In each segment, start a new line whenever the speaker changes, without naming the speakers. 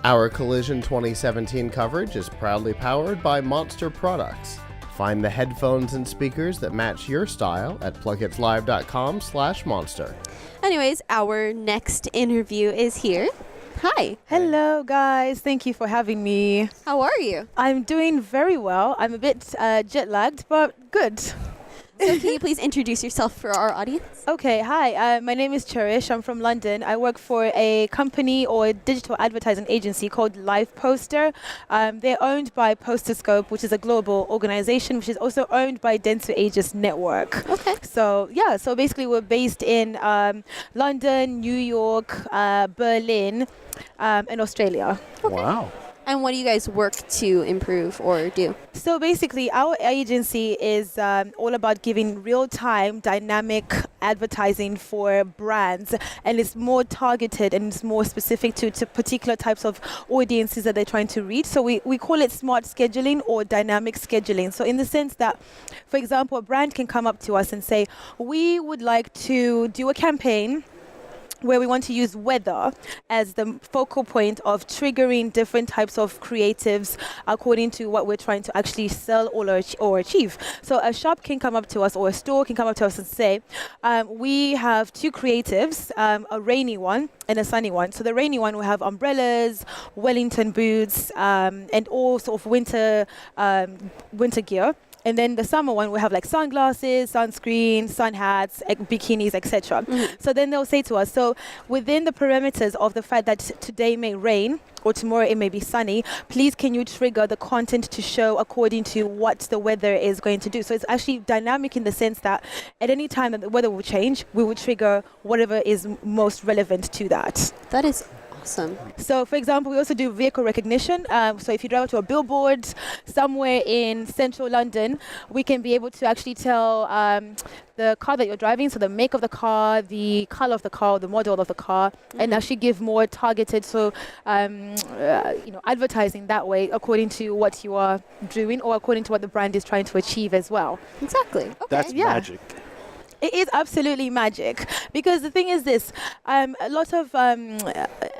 Our Collision 2017 coverage is proudly powered by Monster Products. Find the headphones and speakers that match your style at PLUGHITZLive.com/monster.
Anyways, our next interview is here. Hi.
Hello, guys. Thank you for having me.
How are you?
I'm doing very well. I'm a bit jet-lagged, but good.
So can you please introduce yourself for our audience?
Okay, hi. My name is Cherish. I'm from London. I work for a company or a digital advertising agency called Liveposter. They're owned by Posterscope, which is a global organization, which is also owned by Dentsu Aegis Network.
Okay.
So basically we're based in London, New York, Berlin, and Australia.
Okay.
Wow.
And what do you guys work to improve or do?
So basically, our agency is all about giving real-time, dynamic advertising for brands, and it's more targeted and it's more specific to particular types of audiences that they're trying to reach. So we call it smart scheduling or dynamic scheduling. So in the sense that, for example, a brand can come up to us and say, we would like to do a campaign where we want to use weather as the focal point of triggering different types of creatives according to what we're trying to actually sell or achieve. So a shop can come up to us or a store can come up to us and say, we have two creatives, a rainy one and a sunny one. So the rainy one will have umbrellas, Wellington boots, and all sort of winter gear. And then the summer one will have like sunglasses, sunscreen, sun hats, bikinis, etc.
Mm-hmm.
So then they'll say to us, so within the parameters of the fact that today may rain or tomorrow it may be sunny, please can you trigger the content to show according to what the weather is going to do. So it's actually dynamic in the sense that at any time that the weather will change, we will trigger whatever is most relevant to that.
That is awesome.
So, for example, we also do vehicle recognition. So if you drive to a billboard somewhere in central London, we can be able to actually tell the car that you're driving, so the make of the car, the color of the car, the model of the car, and actually give more targeted, advertising that way according to what you are doing or according to what the brand is trying to achieve as well.
Exactly. Okay.
That's magic.
It is absolutely magic because the thing is this, a lot of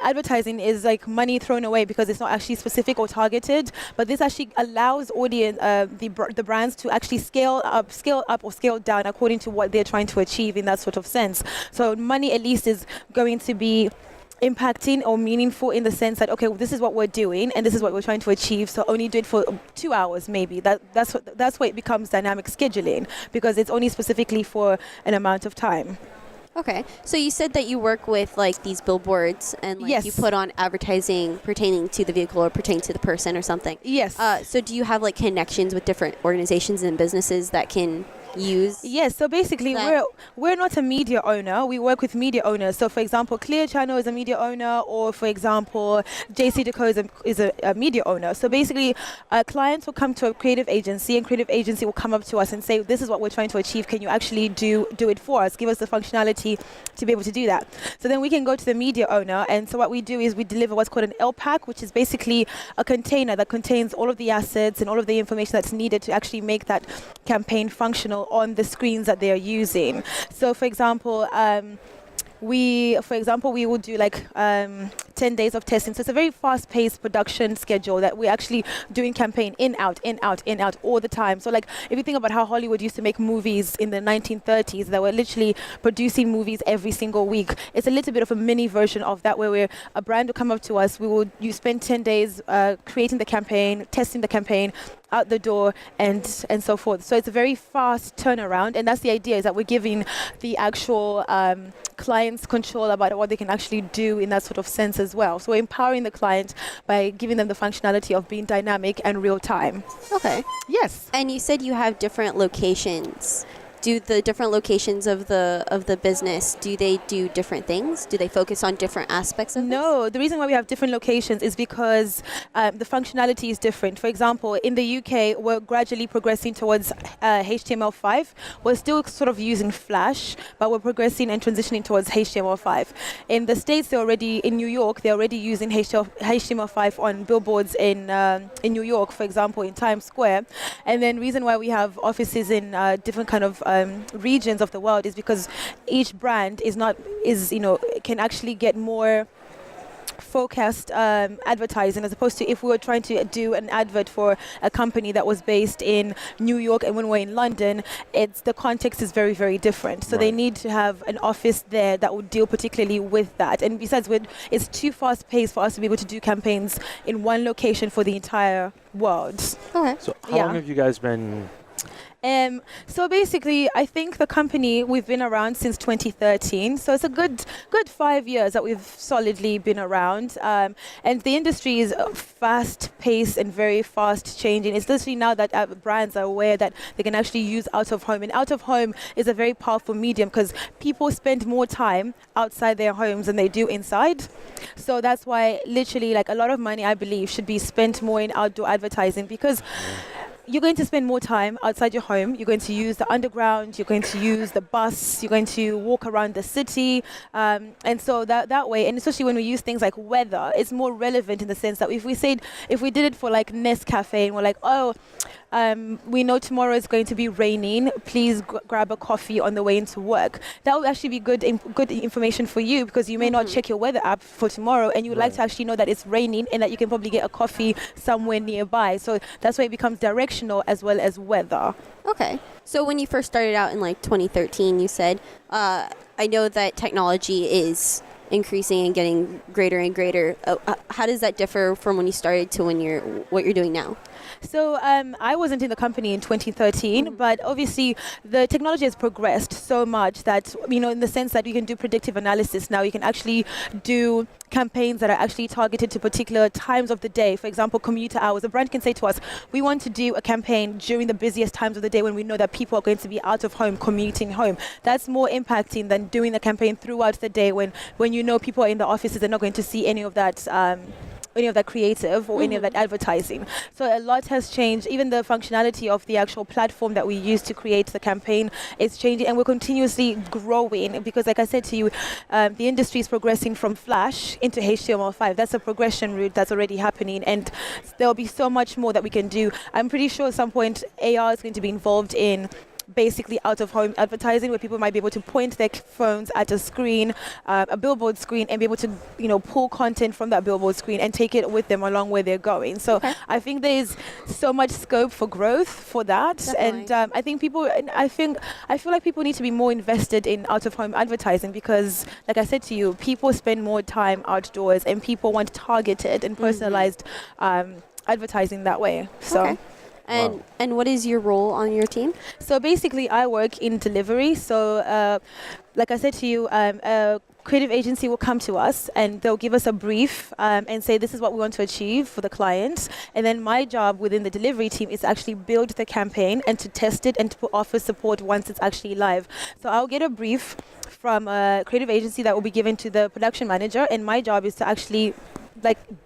advertising is like money thrown away because it's not actually specific or targeted, but this actually allows the brands to actually scale up or scale down according to what they're trying to achieve in that sort of sense. So money at least is going to be impacting or meaningful in the sense that, okay, well, this is what we're doing and this is what we're trying to achieve, so only do it for 2 hours maybe. That's why it becomes dynamic scheduling, because it's only specifically for an amount of time.
Okay. So you said that you work with like these billboards and like
Yes.
you put on advertising pertaining to the vehicle or pertaining to the person or something.
Yes.
So do you have like connections with different organizations and businesses that can use?
Yes, so basically we're not a media owner. We work with media owners. So for example, Clear Channel is a media owner, or for example, JC Deco is a media owner. So basically, clients will come to a creative agency, and creative agency will come up to us and say, this is what we're trying to achieve. Can you actually do it for us? Give us the functionality to be able to do that. So then we can go to the media owner, and so what we do is we deliver what's called an LPAC, which is basically a container that contains all of the assets and all of the information that's needed to actually make that campaign functional on the screens that they are using. So for example, we will do like 10 days of testing. So it's a very fast-paced production schedule that we're actually doing campaign in, out all the time. So like if you think about how Hollywood used to make movies in the 1930s, that were literally producing movies every single week, it's a little bit of a mini version of that, where a brand will come up to us, you spend 10 days creating the campaign, testing the campaign, out the door, and so forth. So it's a very fast turnaround, and that's the idea, is that we're giving the actual clients control about what they can actually do in that sort of sense as well. So we're empowering the client by giving them the functionality of being dynamic and real time.
Okay.
Yes.
And you said you have different locations. Do the different locations of the business, do they do different things? Do they focus on different aspects of
No, the reason why we have different locations is because the functionality is different. For example, in the UK, we're gradually progressing towards HTML5. We're still sort of using Flash, but we're progressing and transitioning towards HTML5. In the States, in New York, they're already using HTML5 on billboards in New York, for example, in Times Square. And then reason why we have offices in different kind of regions of the world is because each brand can actually get more focused advertising, as opposed to if we were trying to do an advert for a company that was based in New York and when we're in London, the context is very, very different. So they need to have an office there that would deal particularly with that. And besides, it's too fast paced for us to be able to do campaigns in one location for the entire world.
Okay.
So how long have you guys been?
So basically, I think the company, we've been around since 2013. So it's a good 5 years that we've solidly been around. And the industry is fast-paced and very fast-changing. Especially now that brands are aware that they can actually use out-of-home. And out-of-home is a very powerful medium because people spend more time outside their homes than they do inside. So that's why literally like a lot of money, I believe, should be spent more in outdoor advertising because you're going to spend more time outside your home. You're going to use the underground. You're going to use the bus. You're going to walk around the city. And so that way, and especially when we use things like weather, it's more relevant in the sense that if we did it for like Nescafe and we're like, oh, we know tomorrow is going to be raining. Please grab a coffee on the way into work. That would actually be good information for you because you may not check your weather app for tomorrow and you would like to actually know that it's raining and that you can probably get a coffee somewhere nearby. So that's why it becomes directional as well as weather.
Okay. So when you first started out in like 2013, you said, I know that technology is increasing and getting greater and greater. How does that differ from when you started to what you're doing now?
So I wasn't in the company in 2013, but obviously the technology has progressed so much that, in the sense that you can do predictive analysis now, you can actually do campaigns that are actually targeted to particular times of the day. For example, commuter hours. A brand can say to us, we want to do a campaign during the busiest times of the day when we know that people are going to be out of home, commuting home. That's more impacting than doing the campaign throughout the day when you know people are in the offices, they're not going to see any of that creative or any of that advertising. So a lot has changed. Even the functionality of the actual platform that we use to create the campaign is changing, and we're continuously growing because, like I said to you, the industry is progressing from Flash into HTML5. That's a progression route that's already happening, and there'll be so much more that we can do. I'm pretty sure at some point AR is going to be involved in basically out-of-home advertising where people might be able to point their phones at a screen, a billboard screen, and be able to, pull content from that billboard screen and take it with them along where they're going. So I think there's so much scope for growth for that. Definitely. And I feel like people need to be more invested in out-of-home advertising because, like I said to you, people spend more time outdoors and people want targeted and personalized advertising that way. So.
And what is your role on your team?
So basically, I work in delivery. So like I said to you, a creative agency will come to us and they'll give us a brief and say, this is what we want to achieve for the client. And then my job within the delivery team is to actually build the campaign and to test it and to offer support once it's actually live. So I'll get a brief from a creative agency that will be given to the production manager. And my job is to actually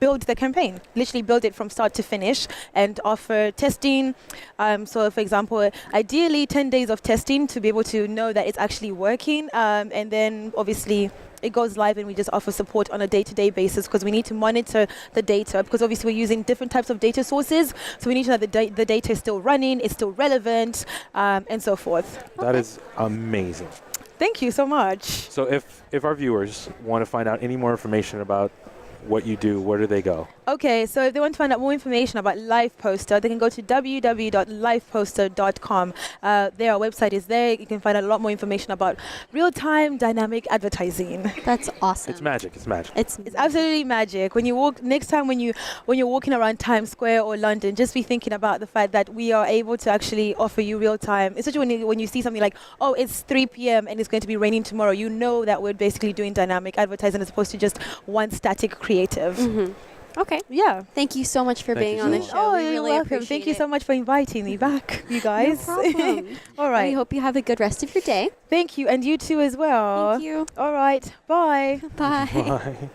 build the campaign, literally build it from start to finish and offer testing. So for example, ideally 10 days of testing to be able to know that it's actually working. And then obviously it goes live and we just offer support on a day-to-day basis because we need to monitor the data because obviously we're using different types of data sources. So we need to know that the data is still running, it's still relevant, and so forth.
That is amazing.
Thank you so much.
So if our viewers want to find out any more information about what you do, where do they go?
Okay, so if they want to find out more information about Liveposter, they can go to www.liveposter.com. There, our website is there. You can find out a lot more information about real-time dynamic advertising.
That's awesome.
It's magic. It's magic.
It's
absolutely magic. When you walk next time, when you're walking around Times Square or London, just be thinking about the fact that we are able to actually offer you real-time. Especially when you see something like, oh, it's 3 p.m. and it's going to be raining tomorrow. You know that we're basically doing dynamic advertising as opposed to just one static creative.
Mm-hmm. Okay.
Yeah.
Thank you so much for being on the show.
Oh,
we really appreciate
Thank you so much for inviting me back, you guys.
No problem.
All right.
We hope you have a good rest of your day.
Thank you, and you too as well.
Thank you.
All right. Bye.
Bye.
Bye.